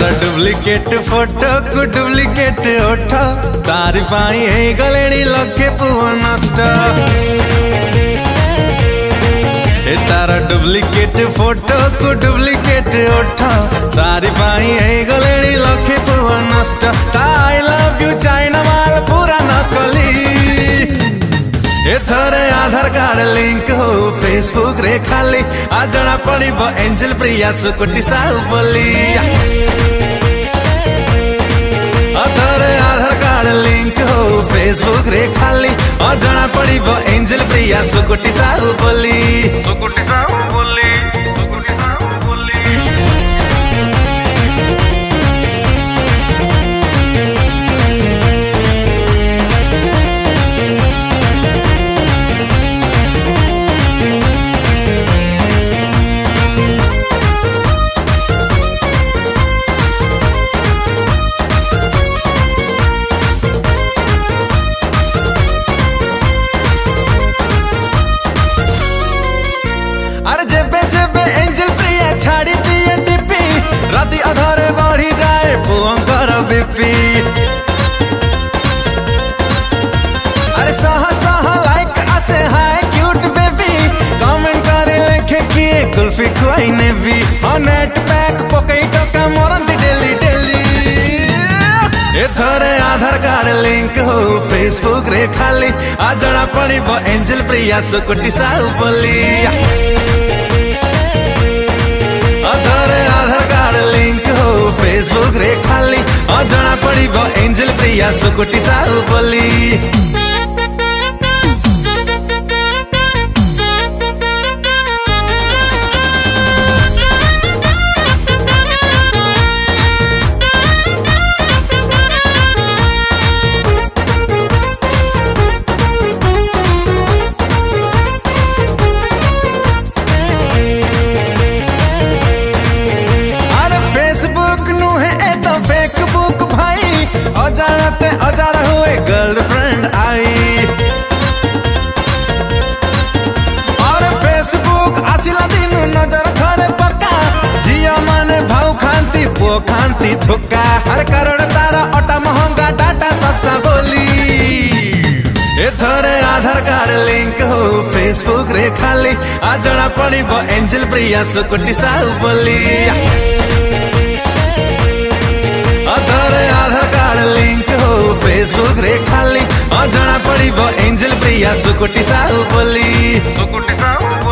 तार duplicate photo को duplicate ओठ तारी पाई है गलेनी लखे पुआ नष्ट तार डुप्लिकेट फोटो को डुप्लिकेट ओठ तारी पाई है गलेनी लखे पुआ नष्ट आई लव यू चाइना माल पूरा नकली एथरे आधार कार्ड लिंक हो फेसबुक रे खाली आ जना पड़िबो एंजल प्रिया सुकुटी साहु बोली एथरे आधार कार्ड लिंक हो फेसबुक रे खाली आ जना पड़िबो एंजल प्रिया सुकुटी साहु बोली सुकुटी साहु बोली सुकुटी साहु बोली। अरे जेबे जेबे एंजल प्रिया छाड़ी दिए डिपी राती अधारे बढ़ी जाए पुअंकर बीपी अरे सहा सहा लाइक आसे हाय क्यूट बेबी कमेंट करे लेखे किए कुल्फी खुआई ने भी और नेट पैक पकई टका मोरंती डेली डेली एथरे आधार कार्ड लिंक हो फेसबुक रे खाली आ जना पड़िबो एंजल प्रिया सुकुटी साहु बोली आधार कार्ड लिंक हो फेसबुक रे खाली आ जना पड़िबो एंजल प्रिया सुकुटी साहु बोली। अजानते अजार हुए गर्लफ्रेंड आई और फेसबुक आसिला दिन नजर थोड़े पक्का जिया माने भाव खांती पो खांती धोखा हर कारण तारा अटा महंगा डाटा सस्ता बोली एथरे आधार कार्ड लिंक हो फेसबुक रे खाली आ जना पड़िबो एंजल प्रिया सुकुटी साहु बोली आधार कार्ड लिंक हो फेसबुक रे खाली आ जना पड़िबो एंजल प्रिया सुकुटी साहु बोली सुकुटी साहु।